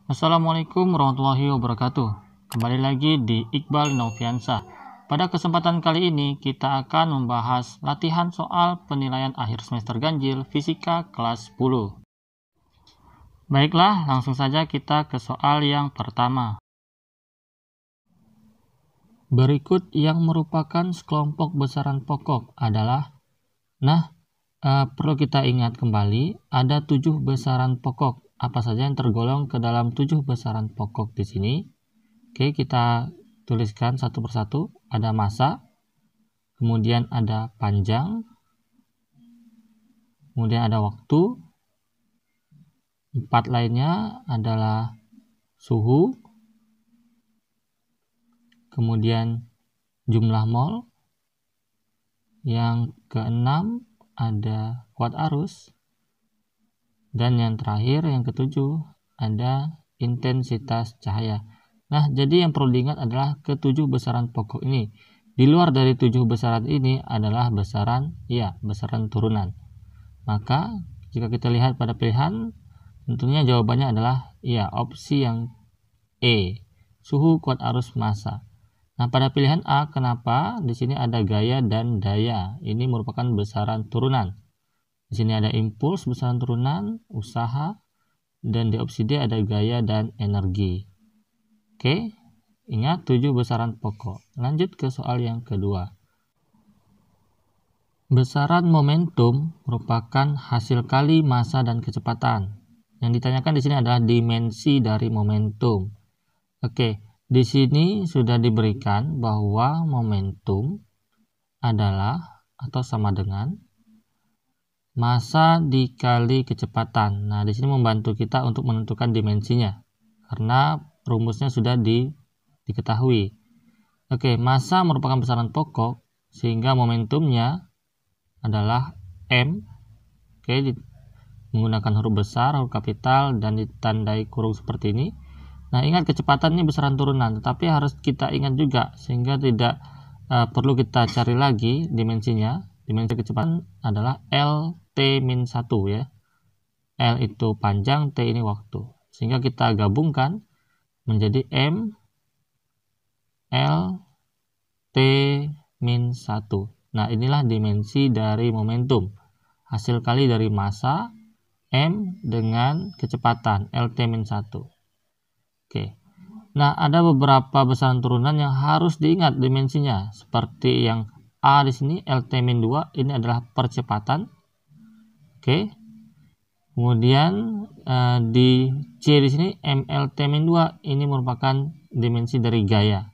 Assalamualaikum warahmatullahi wabarakatuh. Kembali lagi di Iqbal Noviansa. Pada kesempatan kali ini kita akan membahas latihan soal penilaian akhir semester ganjil fisika kelas 10. Baiklah, langsung saja kita ke soal yang pertama. Berikut yang merupakan sekelompok besaran pokok adalah, perlu kita ingat kembali, ada 7 besaran pokok. Apa saja yang tergolong ke dalam 7 besaran pokok di sini? Oke, kita tuliskan satu persatu. Ada massa, kemudian ada panjang, kemudian ada waktu. 4 lainnya adalah suhu, kemudian jumlah mol. Yang keenam ada kuat arus. Dan yang terakhir, yang ketujuh, ada intensitas cahaya. Nah, jadi yang perlu diingat adalah ketujuh besaran pokok ini. Di luar dari 7 besaran ini adalah besaran turunan. Maka, jika kita lihat pada pilihan, tentunya jawabannya adalah opsi yang E, suhu, kuat arus, massa. Nah, pada pilihan A, kenapa? Di sini ada gaya dan daya. Ini merupakan besaran turunan. Di sini ada impuls besaran turunan, usaha, dan di opsi D ada gaya dan energi. Oke, ingat 7 besaran pokok. Lanjut ke soal yang kedua. Besaran momentum merupakan hasil kali massa dan kecepatan. Yang ditanyakan di sini adalah dimensi dari momentum. Oke, di sini sudah diberikan bahwa momentum adalah atau sama dengan massa dikali kecepatan. Nah, di sini membantu kita untuk menentukan dimensinya karena rumusnya sudah diketahui. Oke, massa merupakan besaran pokok sehingga momentumnya adalah M. Oke, menggunakan huruf besar, huruf kapital, dan ditandai kurung seperti ini. Nah, ingat kecepatan ini besaran turunan, tetapi harus kita ingat juga sehingga tidak perlu kita cari lagi dimensinya. Dimensi kecepatan adalah L-T-1 ya. L itu panjang, T ini waktu. Sehingga kita gabungkan menjadi M L T-1. Nah, inilah dimensi dari momentum. Hasil kali dari massa M dengan kecepatan L-T-1. Oke. Nah, ada beberapa besaran turunan yang harus diingat dimensinya. Seperti yang A di sini, L-T-2 ini adalah percepatan. Oke. Kemudian di C di sini ML-T-2 ini merupakan dimensi dari gaya.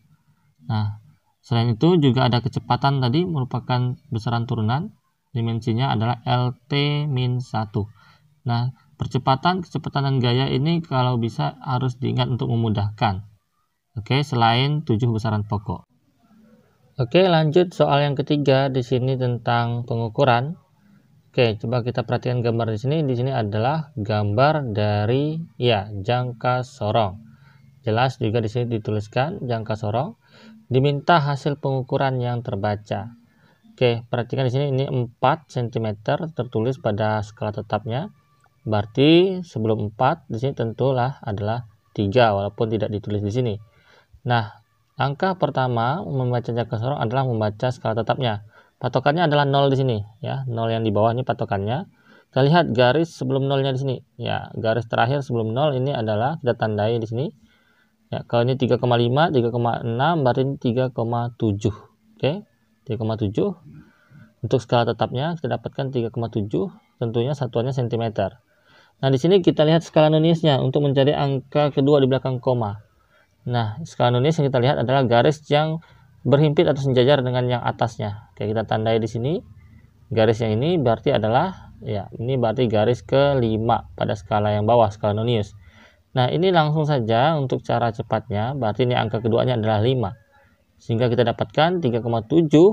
Nah, selain itu juga ada kecepatan tadi merupakan besaran turunan. Dimensinya adalah LT-1. Nah, percepatan, kecepatan, dan gaya ini kalau bisa harus diingat untuk memudahkan. Oke, selain 7 besaran pokok. Oke, lanjut soal yang ketiga di sini tentang pengukuran. Oke, coba kita perhatikan gambar di sini. Di sini adalah gambar dari jangka sorong. Jelas juga di sini dituliskan jangka sorong. Diminta hasil pengukuran yang terbaca. Oke, perhatikan di sini ini 4 cm tertulis pada skala tetapnya. Berarti sebelum 4 di sini tentulah adalah 3 walaupun tidak ditulis di sini. Nah, angka pertama membaca jangka sorong adalah membaca skala tetapnya. Patokannya adalah 0 di sini ya. 0 yang di bawah ini patokannya. Kita lihat garis sebelum 0-nya di sini. Ya, garis terakhir sebelum 0 ini adalah kita tandai di sini. Ya, kalau ini 3,5, 3,6 berarti ini 3,7. Oke, 3,7. Untuk skala tetapnya kita dapatkan 3,7, tentunya satuannya cm. Nah, di sini kita lihat skala noniusnya untuk mencari angka kedua di belakang koma. Nah, skala nonius yang kita lihat adalah garis yang berhimpit atau sejajar dengan yang atasnya. Oke, kita tandai di sini. Garis yang ini berarti adalah ini berarti garis ke-5 pada skala yang bawah, skala nonius. Nah, ini langsung saja untuk cara cepatnya, berarti ini angka keduanya adalah 5. Sehingga kita dapatkan 3,75.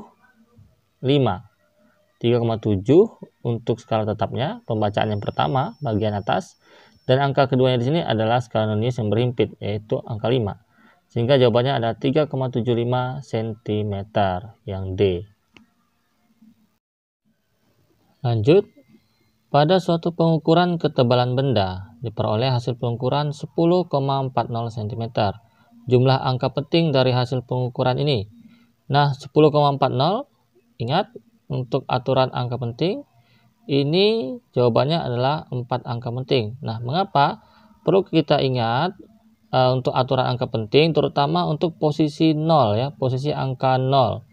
3,7 untuk skala tetapnya, pembacaan yang pertama bagian atas, dan angka keduanya di sini adalah skala nonius yang berhimpit, yaitu angka 5. Sehingga jawabannya adalah 3,75 cm yang D. Lanjut. Pada suatu pengukuran ketebalan benda, diperoleh hasil pengukuran 10,40 cm. Jumlah angka penting dari hasil pengukuran ini. Nah, 10,40, ingat, untuk aturan angka penting, ini jawabannya adalah 4 angka penting. Nah, mengapa? Perlu kita ingat untuk aturan angka penting, terutama untuk posisi 0 ya, posisi angka 0.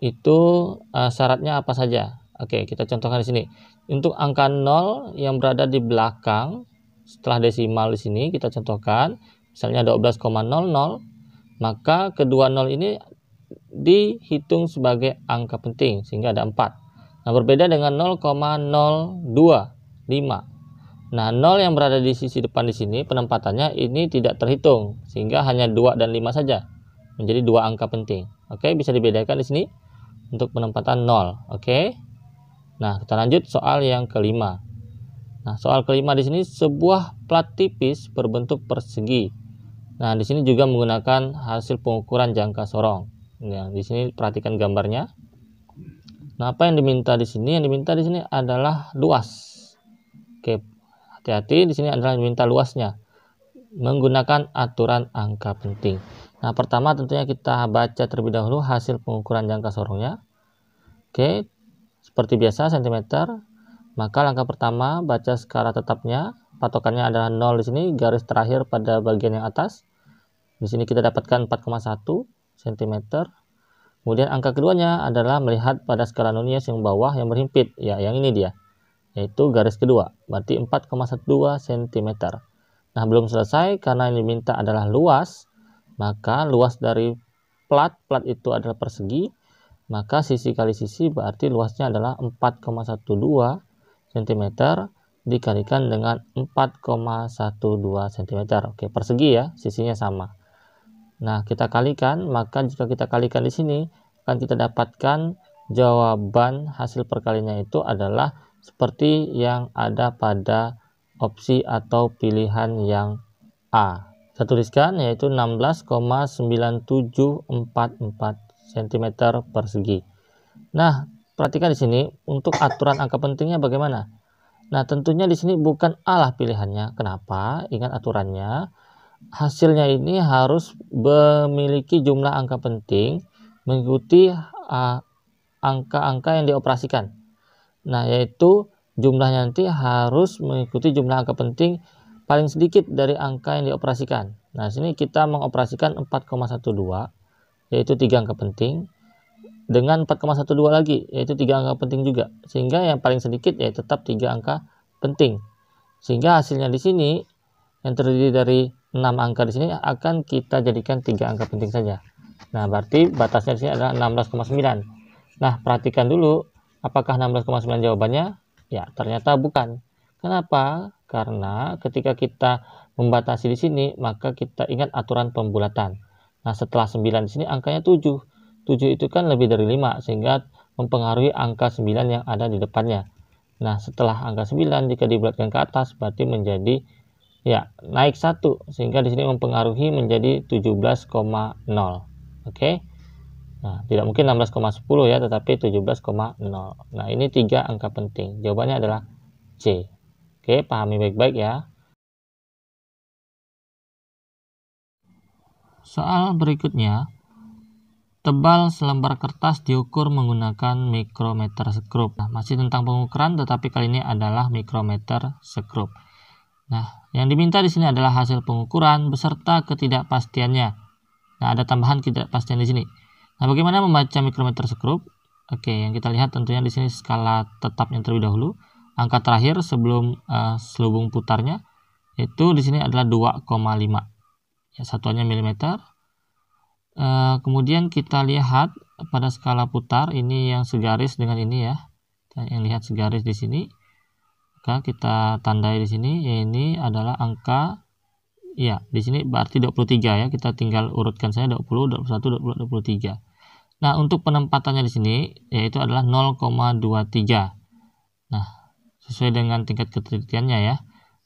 Itu syaratnya apa saja? Oke, kita contohkan di sini. Untuk angka 0 yang berada di belakang setelah desimal di sini kita contohkan, misalnya 12,00, maka kedua 0 ini dihitung sebagai angka penting sehingga ada 4. Nah, berbeda dengan 0,025. Nah, 0 yang berada di sisi depan di sini penempatannya ini tidak terhitung sehingga hanya 2 dan 5 saja. Menjadi 2 angka penting. Oke, bisa dibedakan di sini untuk penempatan 0. Oke. Nah, kita lanjut soal yang kelima. Nah, soal kelima di sini sebuah plat tipis berbentuk persegi. Nah, di sini juga menggunakan hasil pengukuran jangka sorong. Nah, di sini perhatikan gambarnya. Nah, apa yang diminta di sini? Yang diminta di sini adalah luas. Oke, hati-hati, di sini adalah diminta luasnya menggunakan aturan angka penting. Nah, pertama tentunya kita baca terlebih dahulu hasil pengukuran jangka sorongnya. Oke, seperti biasa cm. Maka langkah pertama baca skala tetapnya. Patokannya adalah 0 di sini, garis terakhir pada bagian yang atas. Di sini kita dapatkan 4,1 cm. Kemudian angka keduanya adalah melihat pada skala nonius yang bawah yang berhimpit. Ya, yang ini dia. Yaitu garis kedua. Berarti 4,12 cm. Nah, belum selesai karena yang diminta adalah luas. Maka luas dari plat itu adalah persegi. Maka sisi kali sisi berarti luasnya adalah 4,12 cm dikalikan dengan 4,12 cm. Oke, persegi ya, sisinya sama. Nah, kita kalikan, maka jika kita kalikan di sini akan kita dapatkan jawaban hasil perkaliannya itu adalah seperti yang ada pada opsi atau pilihan yang A. Saya tuliskan yaitu 16,9744 cm persegi. Nah, perhatikan di sini untuk aturan angka pentingnya bagaimana. Nah, tentunya di sini bukan A lah pilihannya. Kenapa? Ingat aturannya. Hasilnya ini harus memiliki jumlah angka penting mengikuti angka-angka yang dioperasikan. Nah, yaitu jumlahnya nanti harus mengikuti jumlah angka penting paling sedikit dari angka yang dioperasikan. Nah, sini kita mengoperasikan 4,12 yaitu 3 angka penting dengan 4,12 lagi yaitu 3 angka penting juga. Sehingga yang paling sedikit ya tetap 3 angka penting. Sehingga hasilnya di sini yang terdiri dari 6 angka di sini akan kita jadikan 3 angka penting saja. Nah, berarti batasnya di sini adalah 16,9. Nah, perhatikan dulu apakah 16,9 jawabannya? Ya, ternyata bukan. Kenapa? Karena ketika kita membatasi di sini, maka kita ingat aturan pembulatan. Nah, setelah 9 di sini angkanya 7. 7 itu kan lebih dari 5 sehingga mempengaruhi angka 9 yang ada di depannya. Nah, setelah angka 9 jika dibulatkan ke atas berarti menjadi ya naik 1 sehingga di sini mempengaruhi menjadi 17,0. Oke. Nah, tidak mungkin 16,10 ya, tetapi 17,0. Nah, ini 3 angka penting. Jawabannya adalah C. Oke, pahami baik-baik ya. Soal berikutnya, tebal selembar kertas diukur menggunakan mikrometer skrup. Nah, masih tentang pengukuran, tetapi kali ini adalah mikrometer skrup. Nah, yang diminta di sini adalah hasil pengukuran beserta ketidakpastiannya. Nah, ada tambahan ketidakpastian di sini. Nah, bagaimana membaca mikrometer skrup? Oke, yang kita lihat tentunya di sini skala tetapnya terlebih dahulu. Angka terakhir sebelum selubung putarnya itu di sini adalah 2,5. Ya, satuannya milimeter. Kemudian kita lihat pada skala putar ini yang segaris dengan ini ya. Yang lihat segaris di sini. Maka kita tandai di sini ya, ini adalah angka ya, di sini berarti 23 ya. Kita tinggal urutkan saja 20, 21, 20, 23. Nah, untuk penempatannya di sini yaitu adalah 0,23. Nah, sesuai dengan tingkat ketelitiannya ya.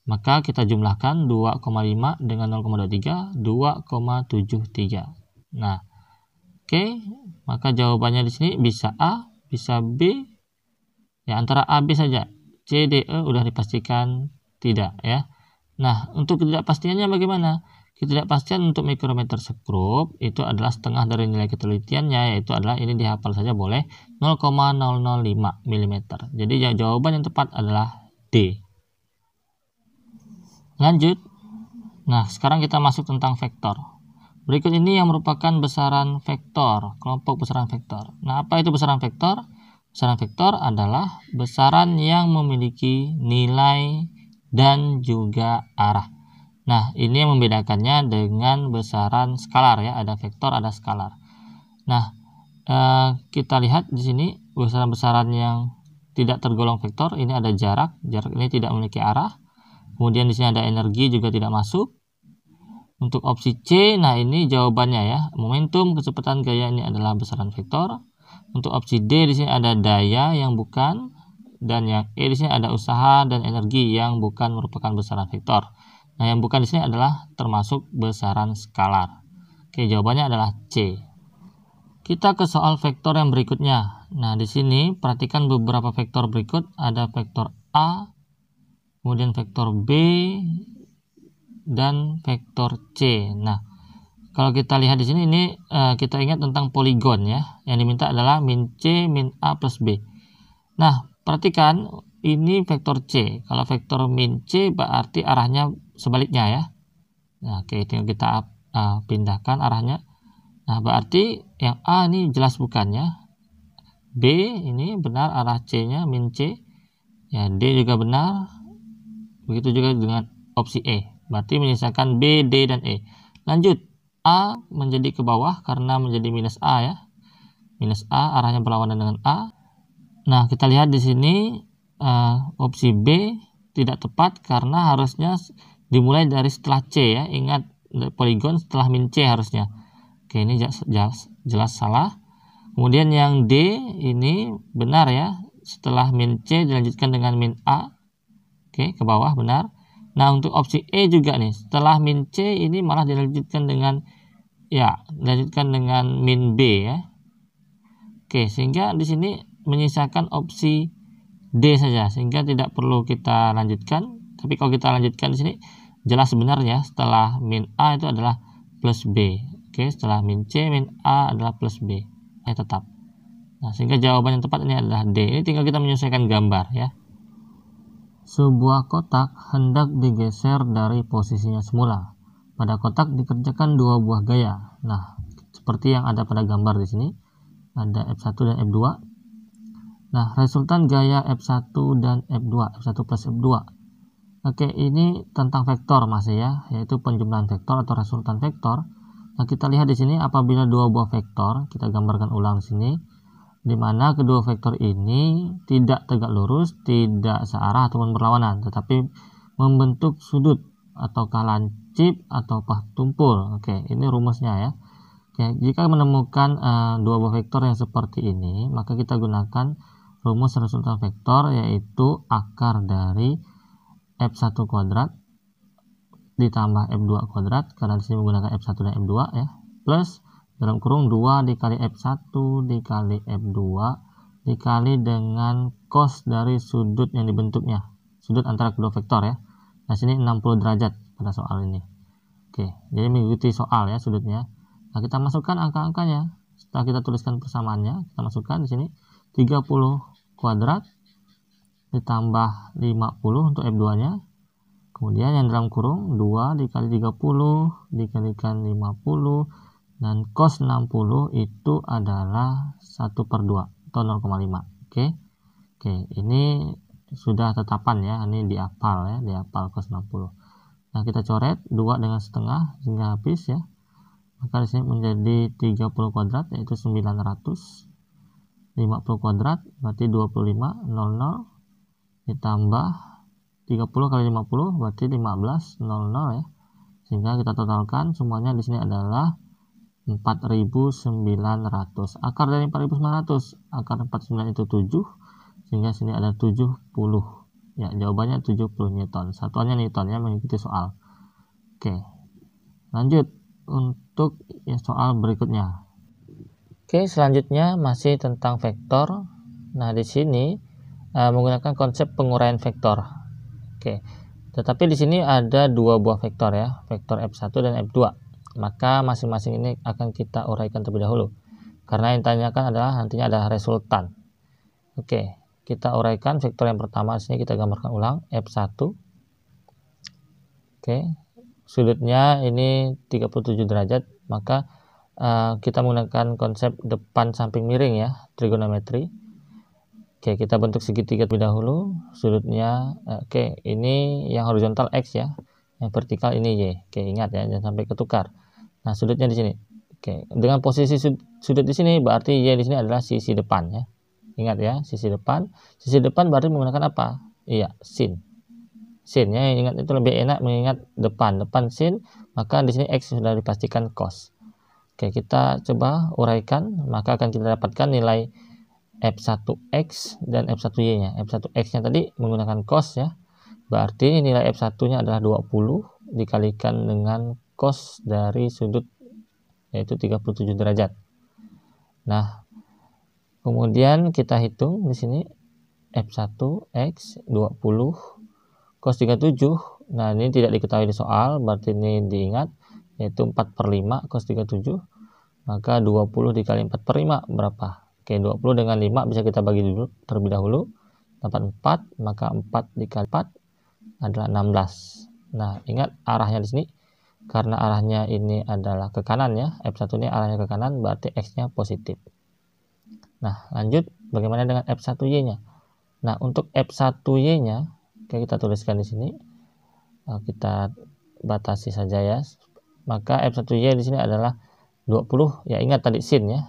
Maka kita jumlahkan 2,5 dengan 0,23, 2,73. Nah, oke, maka jawabannya di sini bisa A, bisa B. Ya, antara A B saja. CDE udah dipastikan tidak ya. Nah, untuk ketidakpastiannya bagaimana? Ketidakpastian untuk mikrometer sekrup itu adalah setengah dari nilai ketelitiannya, yaitu adalah ini dihafal saja boleh 0,005 mm. Jadi jawaban yang tepat adalah D. Lanjut. Nah, sekarang kita masuk tentang vektor. Berikut ini yang merupakan besaran vektor, kelompok besaran vektor. Nah, apa itu besaran vektor? Besaran vektor adalah besaran yang memiliki nilai dan juga arah. Nah, ini yang membedakannya dengan besaran skalar ya, ada vektor, ada skalar. Nah, kita lihat di sini besaran-besaran yang tidak tergolong vektor, ini ada jarak ini tidak memiliki arah. Kemudian di sini ada energi juga tidak masuk. Untuk opsi C, nah ini jawabannya ya, momentum, kecepatan, gaya ini adalah besaran vektor. Untuk opsi D di sini ada daya yang bukan, dan yang E di sini ada usaha dan energi yang bukan merupakan besaran vektor. Nah, yang bukan di sini adalah termasuk besaran skalar. Oke, jawabannya adalah C. Kita ke soal vektor yang berikutnya. Nah, di sini perhatikan beberapa vektor berikut. Ada vektor A, kemudian vektor B, dan vektor C. Nah, kalau kita lihat di sini ini kita ingat tentang poligon ya. Yang diminta adalah min C min A plus B. Nah, perhatikan ini vektor C. Kalau vektor min C berarti arahnya sebaliknya ya. Nah, oke, tinggal kita pindahkan arahnya. Nah, berarti yang A ini jelas bukannya. B ini benar arah C-nya min C. Ya, D juga benar. Begitu juga dengan opsi E. Berarti menyisakan B, D, dan E. Lanjut. A menjadi ke bawah karena menjadi minus A ya. Minus A arahnya berlawanan dengan A. Nah, kita lihat di sini opsi B tidak tepat karena harusnya dimulai dari setelah C ya. Ingat poligon setelah min C harusnya. Oke, ini jelas salah. Kemudian yang D ini benar ya. Setelah min C dilanjutkan dengan min A. Oke, ke bawah benar. Nah, untuk opsi E juga nih. Setelah min C ini malah dilanjutkan dengan min B ya. Oke, sehingga di sini menyisakan opsi D saja, sehingga tidak perlu kita lanjutkan. Tapi kalau kita lanjutkan di sini jelas sebenarnya setelah min A itu adalah plus B. Oke, setelah min C min A adalah plus B. Tetap. Nah, sehingga jawaban yang tepat ini adalah D. Ini tinggal kita menyesuaikan gambar ya. Sebuah kotak hendak digeser dari posisinya semula. Pada kotak dikerjakan dua buah gaya. Nah, seperti yang ada pada gambar di sini. Ada F1 dan F2. Nah, resultan gaya F1 dan F2, F1 plus F2. Oke, ini tentang vektor masih ya, yaitu penjumlahan vektor atau resultan vektor. Nah, kita lihat di sini apabila dua buah vektor, kita gambarkan ulang di sini, di mana kedua vektor ini tidak tegak lurus, tidak searah ataupun berlawanan, tetapi membentuk sudut ataukah lancip ataukah tumpul. Oke, ini rumusnya ya. Oke, jika menemukan dua buah vektor yang seperti ini, maka kita gunakan rumus resultan vektor, yaitu akar dari F1 kuadrat ditambah F2 kuadrat, karena disini menggunakan F1 dan F2 ya, plus dalam kurung 2 dikali F1 dikali F2 dikali dengan cos dari sudut yang dibentuknya, sudut antara kedua vektor ya. Nah, sini 60 derajat pada soal ini. Oke, jadi mengikuti soal ya sudutnya. Nah, kita masukkan angka-angkanya. Setelah kita tuliskan persamaannya, kita masukkan di sini 30 kuadrat ditambah 50 untuk F2-nya. Kemudian yang dalam kurung 2 dikali 30 dikalikan 50, dan cos 60 itu adalah 1/2 atau 0,5. Oke, ini sudah tetapan ya, ini dihafal ya, dihafal cos 60. Nah, kita coret 2 dengan setengah sehingga habis ya. Maka di sini menjadi 30 kuadrat yaitu 900. 50 kuadrat berarti 25, 00 ditambah 30 kali 50 berarti 15, 00 ya. Sehingga kita totalkan semuanya di sini adalah 4.900. Akar dari 4.900, akar 49 itu 7, sehingga sini ada 70. Ya, jawabannya 70 Newton. Satuannya Newton ya, mengikuti soal. Oke. Lanjut untuk soal berikutnya. Oke, selanjutnya masih tentang vektor. Nah, di sini menggunakan konsep penguraian vektor. Oke. Tetapi di sini ada dua buah vektor ya, vektor F1 dan F2. Maka masing-masing ini akan kita uraikan terlebih dahulu. Karena yang ditanyakan adalah nantinya ada resultan. Oke, kita uraikan vektor yang pertama. Di sini kita gambarkan ulang F1. Oke. Sudutnya ini 37 derajat, maka kita menggunakan konsep depan samping miring ya, trigonometri. Oke, kita bentuk segitiga terlebih dahulu. Sudutnya, oke, ini yang horizontal X ya, yang vertikal ini Y. Oke, ingat ya, jangan sampai ketukar. Nah, sudutnya di sini. Oke, dengan posisi sudut di sini berarti Y di sini adalah sisi depan ya. Ingat ya, sisi depan. Sisi depan berarti menggunakan apa? Iya, sin. Sin ya, ingat itu lebih enak mengingat depan sin, maka di sini X sudah dipastikan cos. Oke, kita coba uraikan, maka akan kita dapatkan nilai F1X dan F1Y nya. F1X nya tadi menggunakan cos ya, berarti nilai F1 nya adalah 20 dikalikan dengan cos dari sudut yaitu 37 derajat. Nah, kemudian kita hitung di sini F1X 20 cos 37. Nah, ini tidak diketahui di soal, berarti ini diingat, yaitu 4/5 cos 37. Maka 20 dikali 4/5 berapa? Oke, 20 dengan 5 bisa kita bagi dulu terlebih dahulu. Dapat 4, maka 4 dikali 4 adalah 16. Nah, ingat arahnya di sini. Karena arahnya ini adalah ke kanan ya. F1 ini arahnya ke kanan, berarti X-nya positif. Nah, lanjut bagaimana dengan F1Y-nya? Nah, untuk F1Y-nya, oke, kita tuliskan di sini. Kita batasi saja ya. Maka F1Y di sini adalah 20. Ya, ingat tadi sin ya.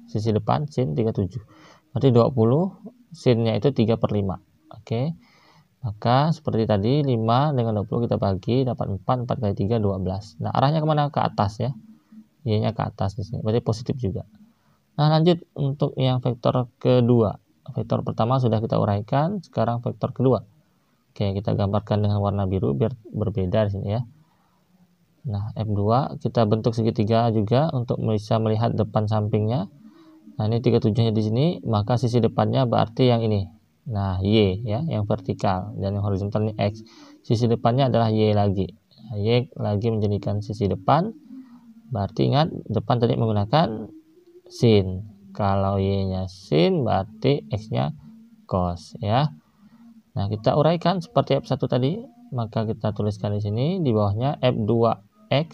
Sisi depan sin 37. Berarti 20 sinnya itu 3/5. Oke. Maka seperti tadi 5 dengan 20 kita bagi dapat 4 kali 3 12. Nah, arahnya kemana? Ke atas ya. Y-nya ke atas di sini. Berarti positif juga. Nah, lanjut untuk yang vektor kedua. Vektor pertama sudah kita uraikan, sekarang vektor kedua. Oke, kita gambarkan dengan warna biru biar berbeda di sini ya. Nah, F2 kita bentuk segitiga juga untuk bisa melihat depan sampingnya. Nah, ini 37-nya di sini, maka sisi depannya berarti yang ini. Nah, Y ya, yang vertikal, dan yang horizontal ini X. Sisi depannya adalah Y lagi. Nah, Y lagi menjadikan sisi depan. Berarti ingat depan tadi menggunakan sin. Kalau Y-nya sin berarti X-nya cos ya. Nah, kita uraikan seperti F1 tadi, maka kita tuliskan di sini di bawahnya F2X.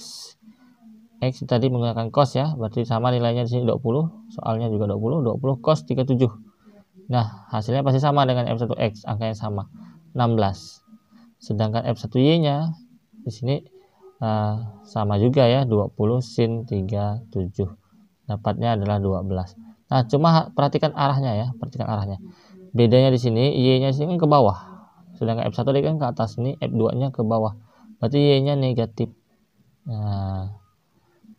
X tadi menggunakan cos ya, berarti sama nilainya di sini 20, soalnya juga 20 cos 37. Nah, hasilnya pasti sama dengan F1X, angkanya sama, 16. Sedangkan F1Y-nya di sini sama juga ya, 20 sin 37. Dapatnya adalah 12. Nah, cuma perhatikan arahnya ya, perhatikan arahnya. Bedanya di sini Y-nya sini kan ke bawah. Sedangkan F1 tadi kan ke atas, ini F2-nya ke bawah. Berarti Y-nya negatif. Nah,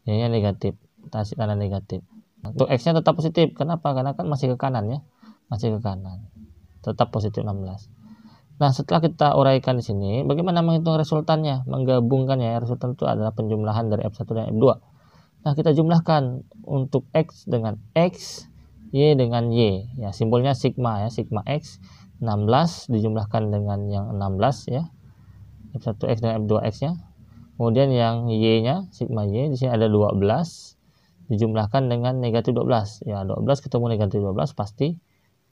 Y-nya negatif. Kita kasih tanda negatif. Untuk X-nya tetap positif. Kenapa? Karena kan masih ke kanan ya. Masih ke kanan. Tetap positif 16. Nah, setelah kita uraikan di sini, bagaimana menghitung resultannya? Menggabungkannya ya. Resultan itu adalah penjumlahan dari F1 dan F2. Nah, kita jumlahkan untuk X dengan X, Y dengan Y. Ya, simbolnya sigma ya, sigma X 16 dijumlahkan dengan yang 16 ya. F1X dan F2X-nya. Kemudian yang Y-nya, sigma Y, di sini ada 12 dijumlahkan dengan negatif 12. Ya, 12 ketemu negatif 12 pasti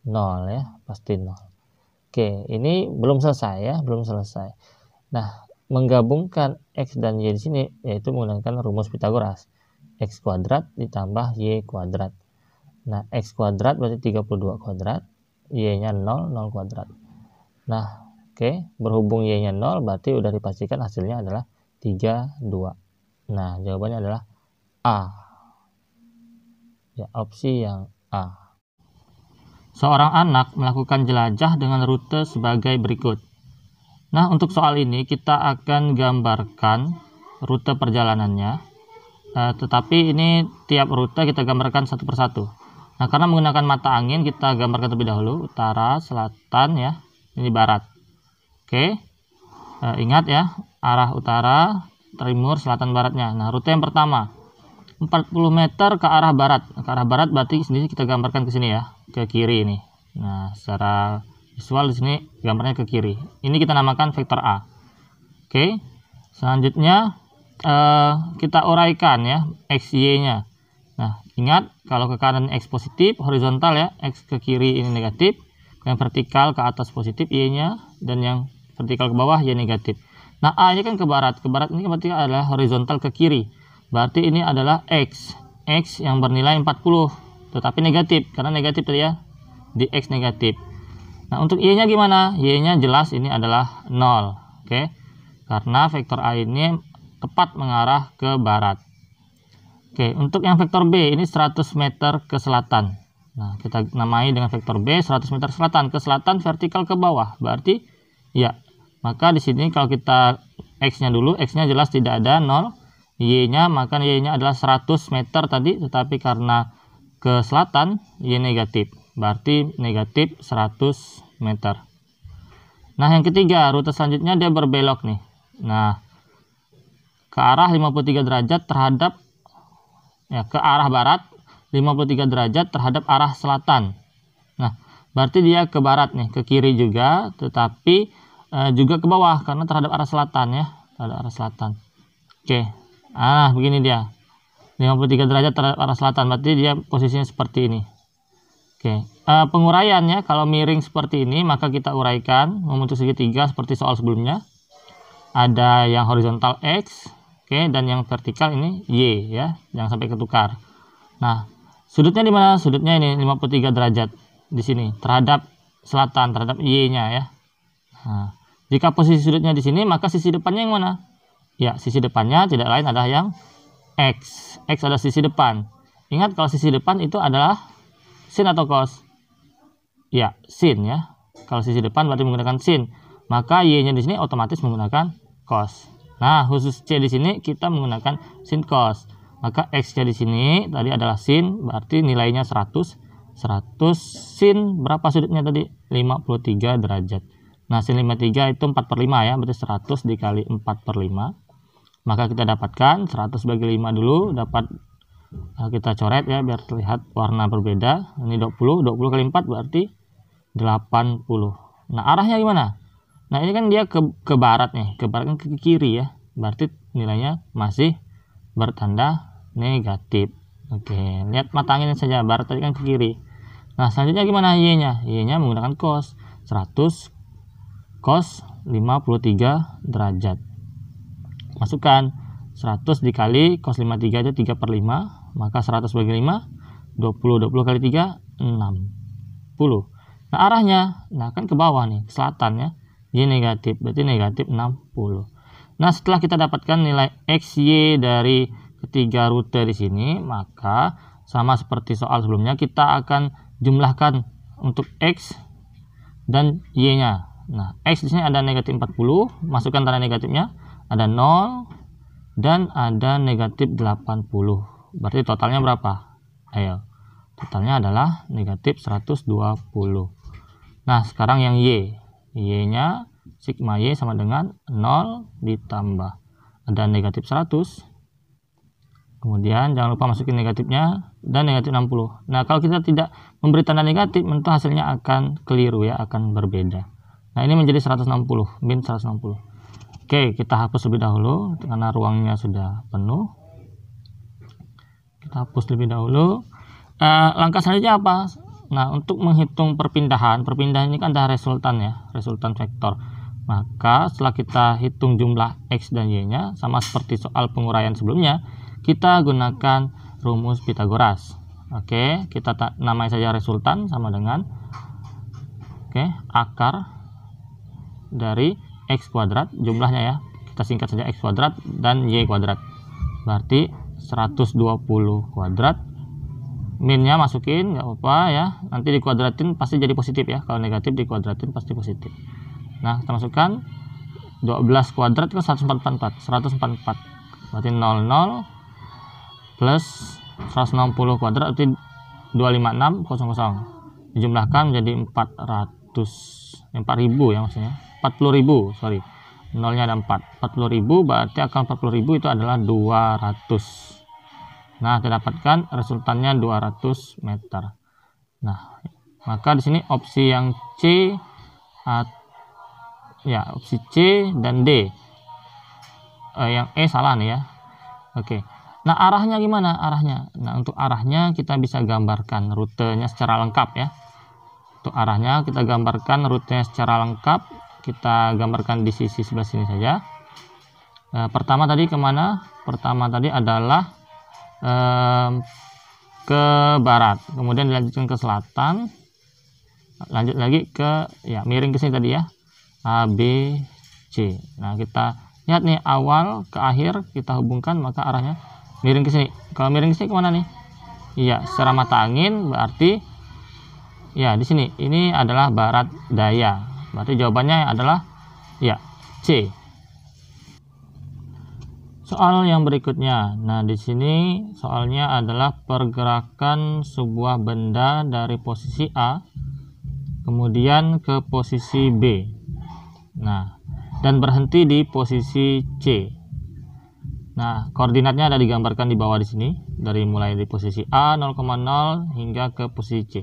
0 ya, pasti 0. Oke, ini belum selesai ya, belum selesai. Nah, menggabungkan X dan Y di sini yaitu menggunakan rumus Pythagoras. X kuadrat ditambah Y kuadrat. Nah, X kuadrat berarti 32 kuadrat, Y-nya 0, 0 kuadrat. Nah, oke, berhubung Y-nya 0 berarti udah dipastikan hasilnya adalah 32. Nah, jawabannya adalah A. Ya, opsi yang A. Seorang anak melakukan jelajah dengan rute sebagai berikut. Nah, untuk soal ini kita akan gambarkan rute perjalanannya. Tetapi ini tiap rute kita gambarkan satu persatu. Nah, karena menggunakan mata angin kita gambarkan terlebih dahulu utara, selatan ya. Ini barat. Oke. Ingat ya, arah utara, timur, selatan, baratnya. Nah, rute yang pertama 40 meter ke arah barat. Ke arah barat berarti sendiri kita gambarkan ke sini ya, ke kiri ini. Nah, secara Visual di sini gambarnya ke kiri. Ini kita namakan vektor A. Oke. Selanjutnya kita uraikan ya x, y-nya. Nah, ingat kalau ke kanan x positif, horizontal ya, x ke kiri ini negatif, yang vertikal ke atas positif y-nya, dan yang vertikal ke bawah y negatif. Nah, A-nya kan ke barat. Ke barat ini berarti adalah horizontal ke kiri. Berarti ini adalah x yang bernilai 40, tetapi negatif karena negatif tadi ya, di x negatif. Nah, untuk y-nya gimana? Y-nya jelas ini adalah 0. Oke. Karena vektor A ini tepat mengarah ke barat. Oke, untuk yang vektor B ini 100 meter ke selatan. Nah, kita namai dengan vektor B 100 meter selatan. Ke selatan vertikal ke bawah. Berarti ya, maka di sini kalau kita x-nya dulu, x-nya jelas tidak ada 0. Y-nya, maka y-nya adalah 100 meter tadi, tetapi karena ke selatan y negatif. Berarti negatif 100 meter. Nah, yang ketiga, rute selanjutnya dia berbelok nih. Nah, ke arah 53 derajat terhadap ya, ke arah barat 53 derajat terhadap arah selatan. Nah, berarti dia ke barat nih, ke kiri juga, tetapi juga ke bawah karena terhadap arah selatan ya, terhadap arah selatan. Oke. Ah, begini dia. 53 derajat terhadap arah selatan, berarti dia posisinya seperti ini. Oke. Penguraiannya kalau miring seperti ini, maka kita uraikan membentuk segitiga seperti soal sebelumnya. Ada yang horizontal x, oke, dan yang vertikal ini y ya, jangan sampai ketukar. Nah, sudutnya di mana? Sudutnya ini 53 derajat di sini terhadap selatan, terhadap y-nya ya. Nah, jika posisi sudutnya di sini, maka sisi depannya yang mana? Ya, sisi depannya tidak lain adalah yang x. X adalah sisi depan. Ingat kalau sisi depan itu adalah sin atau cos? Ya, sin ya. Kalau sisi depan berarti menggunakan sin. Maka y-nya di sini otomatis menggunakan cos. Nah, khusus C di sini kita menggunakan sin cos. Maka X-nya di sini tadi adalah sin, berarti nilainya 100. 100 sin berapa sudutnya tadi? 53 derajat. Nah, sin 53 itu 4/5 ya, berarti 100 dikali 4/5. Maka kita dapatkan 100 bagi 5 dulu, dapat kita coret ya biar terlihat warna berbeda. Ini 20 kali 4 berarti 80. Nah, arahnya gimana? Nah, ini kan dia ke barat nih, ke barat kan ke kiri ya. Berarti nilainya masih bertanda negatif. Oke, lihat matangin saja, barat tadi kan ke kiri. Nah, selanjutnya gimana y-nya? Y-nya menggunakan cos. 100 cos 53 derajat. Masukkan 100 dikali cos 53 itu 3/5, maka 100 bagi 5 20 kali 3 60. Nah, arahnya nah kan ke bawah nih, ke selatan ya. Y negatif, berarti negatif 60. Nah, setelah kita dapatkan nilai x, y dari ketiga rute di sini, maka sama seperti soal sebelumnya kita akan jumlahkan untuk x dan y-nya. Nah, x di sini ada negatif 40, masukkan tanda negatifnya, ada 0 dan ada negatif 80. Berarti totalnya berapa? Ayo. Totalnya adalah negatif 120. Nah, sekarang yang y. Y-nya sigma y sama dengan 0 ditambah ada negatif 100. Kemudian jangan lupa masukin negatifnya dan negatif 60. Nah, kalau kita tidak memberi tanda negatif, tentu hasilnya akan keliru ya, akan berbeda. Nah, ini menjadi 160, min 160. Oke, kita hapus lebih dahulu karena ruangnya sudah penuh. Kita hapus lebih dahulu. Langkah selanjutnya apa? Nah, untuk menghitung perpindahan ini kan ada resultan ya, resultan vektor. Maka setelah kita hitung jumlah x dan y-nya, sama seperti soal penguraian sebelumnya, kita gunakan rumus Pythagoras. Oke, kita namai saja resultan sama dengan akar dari x kuadrat, jumlahnya ya. Kita singkat saja x kuadrat dan y kuadrat. Berarti 120 kuadrat. Minnya masukin, nggak apa-apa ya. Nanti dikuadratin pasti jadi positif ya. Kalau negatif dikuadratin pasti positif. Nah, kita masukkan 12 kuadrat kan 144. Berarti 00 plus 160 kuadrat berarti 25600. Dijumlahkan menjadi 4000 ya maksudnya. 40.000, sorry. Nolnya ada 4. 40.000 berarti akar 40.000 itu adalah 200. Nah, kita dapatkan resultannya 200 meter. Nah, maka di sini opsi yang C Ya, opsi C dan D. Yang E salah nih ya. Oke. Nah, arahnya gimana? Arahnya. Nah, untuk arahnya kita bisa gambarkan rutenya secara lengkap ya. Untuk arahnya kita gambarkan rutenya secara lengkap. Kita gambarkan di sisi sebelah sini saja. Pertama tadi kemana? Pertama tadi adalah ke barat, kemudian dilanjutkan ke selatan, lanjut lagi ke miring ke sini tadi ya, A B C. Nah, kita lihat nih awal ke akhir kita hubungkan, maka arahnya miring ke sini. Kalau miring ke sini kemana nih? Iya, secara mata angin berarti ya di sini. Ini adalah barat daya. Berarti jawabannya adalah ya C. Soal yang berikutnya. Nah, di sini soalnya adalah pergerakan sebuah benda dari posisi A kemudian ke posisi B. Nah, dan berhenti di posisi C. Nah, koordinatnya ada digambarkan di bawah di sini, dari mulai di posisi A 0,0 hingga ke posisi C.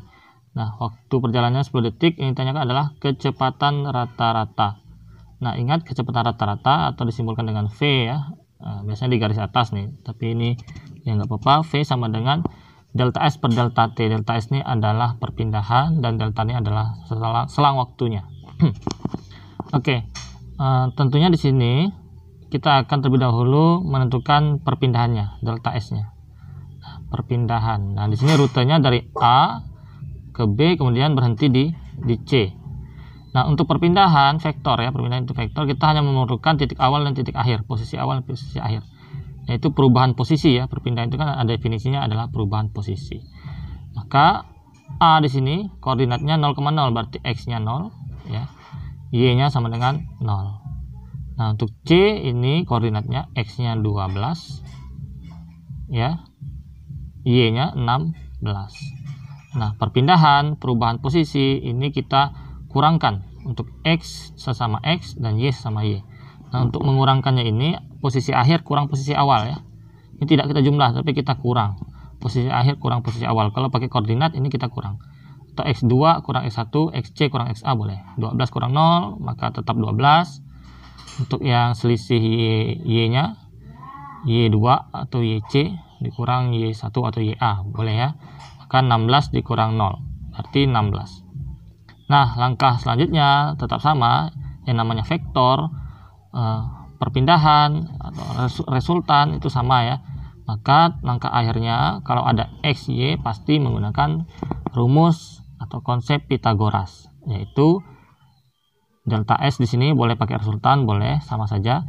Nah, waktu perjalanannya 10 detik. Yang ditanyakan adalah kecepatan rata-rata. Nah, ingat kecepatan rata-rata atau disimbolkan dengan V ya. Nah, biasanya di garis atas nih, tapi ini ya nggak apa-apa. V sama dengan delta S per delta T. Delta S ini adalah perpindahan dan delta ini adalah selang waktunya. Oke, tentunya di sini kita akan terlebih dahulu menentukan perpindahannya, delta S-nya. Nah, perpindahan. Nah, di sini rutenya dari A ke B kemudian berhenti di C. Nah, untuk perpindahan vektor ya, perpindahan itu vektor, kita hanya memerlukan titik awal dan titik akhir, posisi awal dan posisi akhir. Yaitu perubahan posisi ya, perpindahan itu kan ada definisinya adalah perubahan posisi. Maka A di sini koordinatnya 0,0 berarti X-nya 0 ya. Y-nya sama dengan 0. Nah, untuk C ini koordinatnya X-nya 12 ya. Y-nya 16. Nah, perpindahan perubahan posisi ini kita kurangkan untuk X sesama X dan Y sama Y. Nah, untuk mengurangkannya ini posisi akhir kurang posisi awal ya. Ini tidak kita jumlah tapi kita kurang. Posisi akhir kurang posisi awal. Kalau pakai koordinat ini kita kurang. Atau X2 kurang X1, XC kurang XA boleh. 12 kurang 0 maka tetap 12. Untuk yang selisih Y-nya Y2 atau YC dikurang Y1 atau YA boleh ya. Maka 16 dikurang 0 berarti 16. Nah, langkah selanjutnya tetap sama, yang namanya vektor, perpindahan atau resultan itu sama ya. Maka langkah akhirnya kalau ada X, Y pasti menggunakan rumus atau konsep Pitagoras, yaitu delta S di sini boleh pakai resultan, boleh sama saja.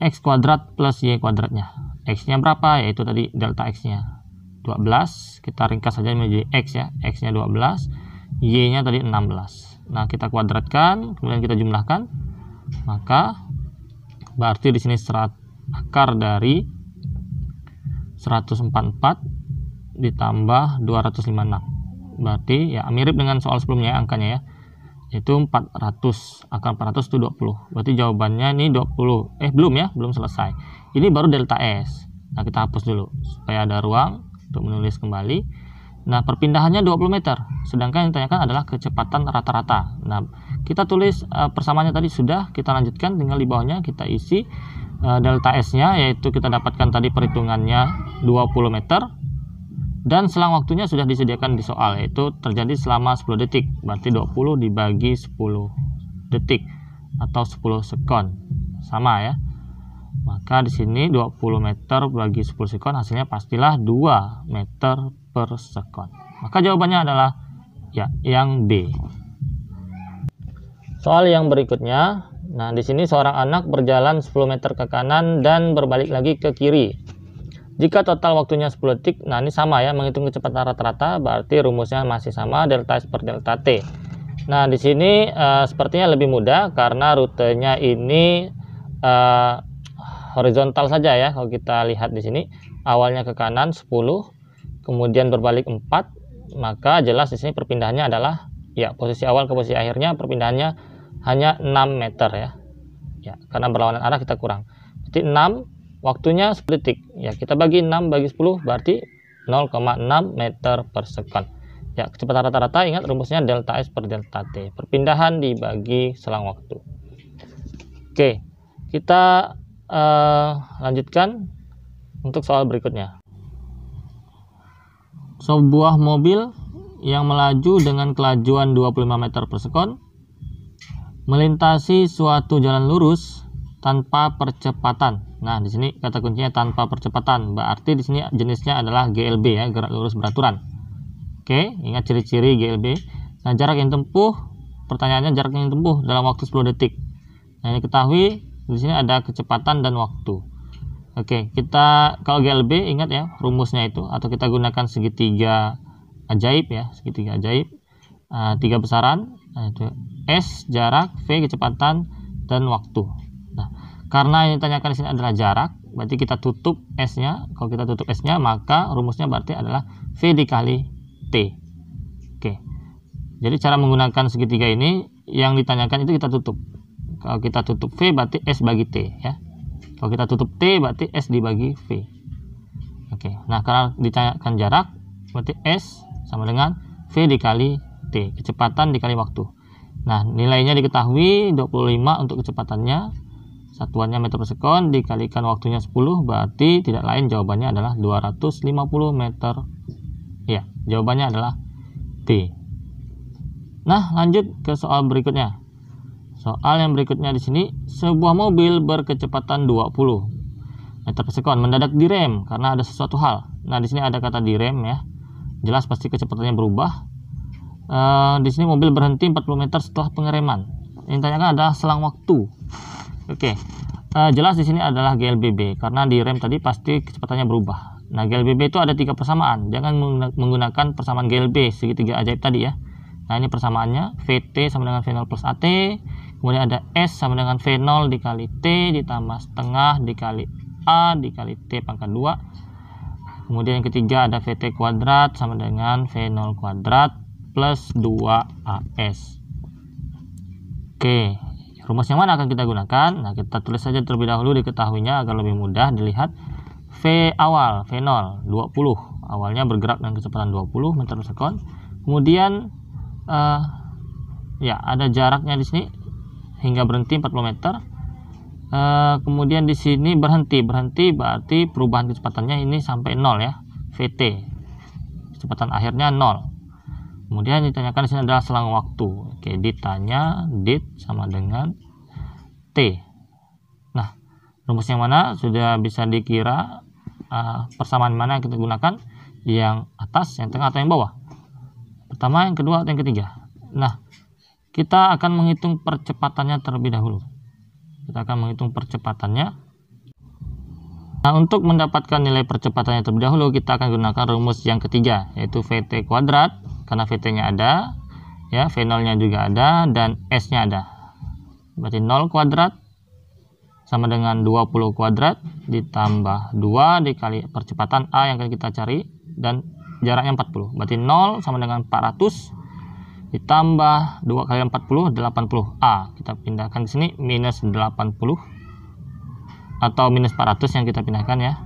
X kuadrat plus Y kuadratnya. X-nya berapa? Yaitu tadi delta X-nya 12. Kita ringkas saja menjadi X ya. X-nya 12. Y-nya tadi 16. Nah, kita kuadratkan, kemudian kita jumlahkan. Maka berarti di sini akar dari 144 ditambah 256. Berarti ya mirip dengan soal sebelumnya angkanya ya. Yaitu 400. Akar 400 itu 20. Berarti jawabannya ini 20. Belum selesai. Ini baru delta S. Nah, kita hapus dulu supaya ada ruang untuk menulis kembali. Nah, perpindahannya 20 meter, sedangkan yang ditanyakan adalah kecepatan rata-rata. Nah, kita tulis persamaannya tadi sudah, kita lanjutkan, tinggal di bawahnya kita isi delta S-nya, yaitu kita dapatkan tadi perhitungannya 20 meter, dan selang waktunya sudah disediakan di soal, yaitu terjadi selama 10 detik, berarti 20 dibagi 10 detik, atau 10 sekon, sama ya. Maka di sini 20 meter bagi 10 sekon, hasilnya pastilah 2 meter per sekon. Maka jawabannya adalah ya yang B. Soal yang berikutnya. Nah, di sini seorang anak berjalan 10 meter ke kanan dan berbalik lagi ke kiri. Jika total waktunya 10 detik, nah ini sama ya, menghitung kecepatan rata-rata, berarti rumusnya masih sama, delta S per delta T. Nah, di sini sepertinya lebih mudah karena rutenya ini horizontal saja ya. Kalau kita lihat di sini, awalnya ke kanan 10, kemudian berbalik 4, maka jelas di sini perpindahannya adalah ya posisi awal ke posisi akhirnya perpindahannya hanya 6 meter ya. Ya, karena berlawanan arah kita kurang. Berarti 6 waktunya 10 detik. Ya, kita bagi 6 bagi 10 berarti 0,6 meter per sekon. Ya, kecepatan rata-rata ingat rumusnya delta S per delta T. Perpindahan dibagi selang waktu. Oke, kita lanjutkan untuk soal berikutnya. Sebuah mobil yang melaju dengan kelajuan 25 meter per sekon melintasi suatu jalan lurus tanpa percepatan. Nah, di sini kata kuncinya tanpa percepatan. Berarti di sini jenisnya adalah GLB ya, gerak lurus beraturan. Oke, ingat ciri-ciri GLB. Nah, jarak yang tempuh, pertanyaannya jarak yang tempuh dalam waktu 10 detik. Nah, ini ketahui di sini ada kecepatan dan waktu. Oke, kita kalau GLB ingat ya rumusnya itu, atau kita gunakan segitiga ajaib ya, segitiga ajaib. Tiga besaran, itu S jarak, V kecepatan, dan waktu. Nah, karena yang ditanyakan di sini adalah jarak, berarti kita tutup S-nya. Kalau kita tutup S-nya, maka rumusnya berarti adalah V dikali T. Oke. Jadi cara menggunakan segitiga ini yang ditanyakan itu kita tutup. Kalau kita tutup V berarti S bagi T ya. Kalau kita tutup T berarti S dibagi V. Oke. Nah, karena ditanyakan jarak berarti S sama dengan V dikali T, kecepatan dikali waktu. Nah, nilainya diketahui 25 untuk kecepatannya, satuannya meter per sekon, dikalikan waktunya 10, berarti tidak lain jawabannya adalah 250 meter. Ya, jawabannya adalah B. Nah, lanjut ke soal berikutnya. Soal yang berikutnya di sini, sebuah mobil berkecepatan 20 meter per sekon mendadak direm karena ada sesuatu hal. Nah, di sini ada kata direm ya. Jelas pasti kecepatannya berubah. Di sini mobil berhenti 40 meter setelah pengereman. Yang ditanyakan adalah selang waktu. Oke. Jelas di sini adalah GLBB karena direm tadi pasti kecepatannya berubah. Nah, GLBB itu ada 3 persamaan. Jangan menggunakan persamaan GLB segitiga ajaib tadi ya. Nah, ini persamaannya VT sama dengan V0 plus AT. Kemudian ada S sama dengan V0 dikali T ditambah setengah dikali A dikali T pangkat 2. Kemudian yang ketiga ada VT kuadrat sama dengan V0 kuadrat plus 2AS. Oke, rumus yang mana akan kita gunakan? Nah, kita tulis saja terlebih dahulu diketahuinya agar lebih mudah dilihat. V awal, V0, 20. Awalnya bergerak dengan kecepatan 20 meter per sekon. Kemudian ya ada jaraknya di sini hingga berhenti 40 meter. Kemudian di sini berhenti berarti perubahan kecepatannya ini sampai 0 ya, VT. Kecepatan akhirnya 0. Kemudian ditanyakan di sini adalah selang waktu. Oke, ditanya dit sama dengan T. Nah, rumus yang mana sudah bisa dikira, persamaan mana yang kita gunakan, yang atas, yang tengah, atau yang bawah. Pertama, yang kedua, atau yang ketiga. Nah, kita akan menghitung percepatannya terlebih dahulu. Kita akan menghitung percepatannya. Nah, untuk mendapatkan nilai percepatannya terlebih dahulu, kita akan gunakan rumus yang ketiga, yaitu VT kuadrat, karena VT-nya ada, ya, V0-nya juga ada, dan S-nya ada. Berarti 0 kuadrat sama dengan 20 kuadrat ditambah 2 dikali percepatan A yang akan kita cari, dan jaraknya 40. Berarti 0 sama dengan 400 ditambah 2 kali 40, 80A. Kita pindahkan ke sini, minus 80 atau minus 400 yang kita pindahkan ya.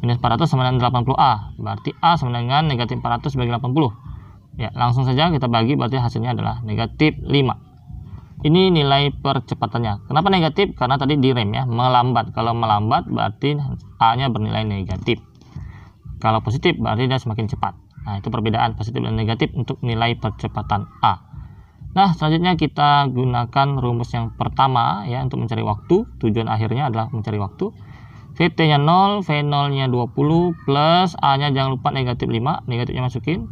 Minus 400 sama dengan 80A. Berarti A sama dengan negatif 400 bagi 80. Ya, langsung saja kita bagi, berarti hasilnya adalah negatif 5. Ini nilai percepatannya. Kenapa negatif? Karena tadi direm ya, melambat. Kalau melambat berarti A-nya bernilai negatif. Kalau positif berarti dia semakin cepat. Nah, itu perbedaan positif dan negatif untuk nilai percepatan A. Nah, selanjutnya kita gunakan rumus yang pertama ya untuk mencari waktu. Tujuan akhirnya adalah mencari waktu. VT-nya 0, V0-nya 20 plus A-nya jangan lupa negatif 5. Negatifnya masukin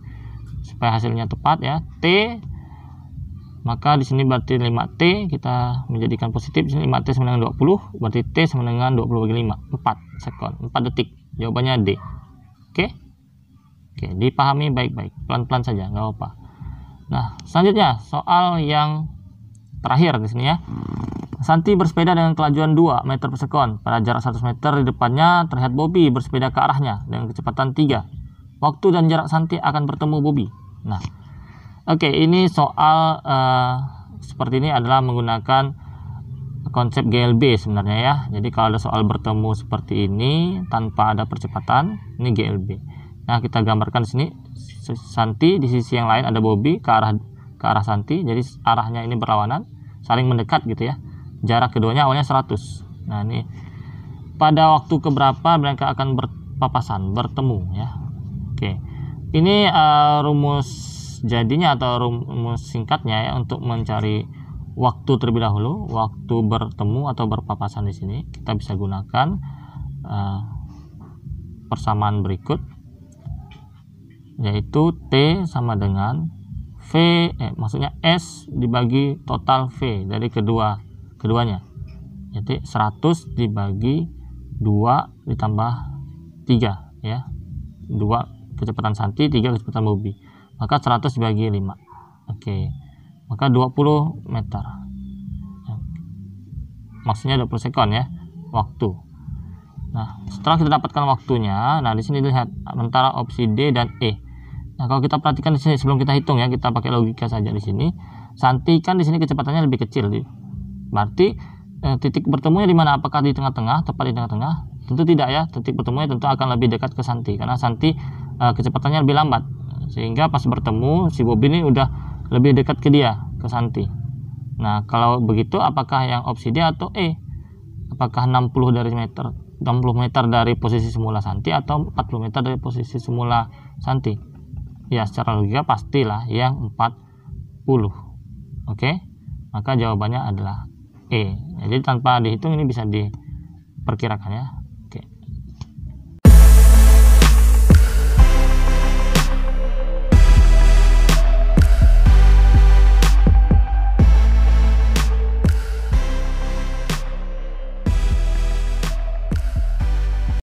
supaya hasilnya tepat ya. T, maka di sini berarti 5T kita menjadikan positif. Di sini 5T sama dengan 20, berarti T sama dengan 20 bagi 5, 4 sekon, 4 detik. Jawabannya D. Oke, dipahami baik-baik, pelan-pelan saja, nggak apa-apa. Nah, selanjutnya soal yang terakhir di sini ya. Santi bersepeda dengan kelajuan 2 meter per sekon. Pada jarak 100 meter di depannya terlihat Bobby bersepeda ke arahnya dengan kecepatan 3. Waktu dan jarak Santi akan bertemu Bobby. Nah, oke, ini soal seperti ini adalah menggunakan konsep GLB sebenarnya ya. Jadi kalau ada soal bertemu seperti ini tanpa ada percepatan, ini GLB. Nah, kita gambarkan di sini Santi, di sisi yang lain ada Bobby ke arah Santi. Jadi arahnya ini berlawanan, saling mendekat gitu ya. Jarak keduanya awalnya 100. Nah, ini pada waktu keberapa mereka akan berpapasan, bertemu ya. Oke. Ini rumus jadinya atau rumus singkatnya ya untuk mencari waktu terlebih dahulu, waktu bertemu atau berpapasan di sini kita bisa gunakan persamaan berikut, yaitu T sama dengan maksudnya S dibagi total V dari keduanya. Jadi 100 dibagi 2 ditambah 3 ya. 2 kecepatan Santi, 3 kecepatan Bobby. Maka 100 dibagi 5. Oke. Maka 20 meter. Maksudnya 20 sekon ya, waktu. Nah, setelah kita dapatkan waktunya, nah di sini lihat antara opsi D dan E. Nah, kalau kita perhatikan di sini sebelum kita hitung ya, kita pakai logika saja di sini. Santi kan di sini kecepatannya lebih kecil, berarti titik bertemunya di mana? Apakah di tengah-tengah, tepat di tengah-tengah? Tentu tidak ya. Titik bertemunya tentu akan lebih dekat ke Santi karena Santi kecepatannya lebih lambat. Sehingga pas bertemu si Bobby ini udah lebih dekat ke dia, ke Santi. Nah, kalau begitu apakah yang opsi D atau E? Apakah 60 meter dari posisi semula Santi atau 40 meter dari posisi semula Santi? Ya, secara logika pastilah yang 40. Oke? Maka jawabannya adalah E. Jadi tanpa dihitung ini bisa diperkirakan ya.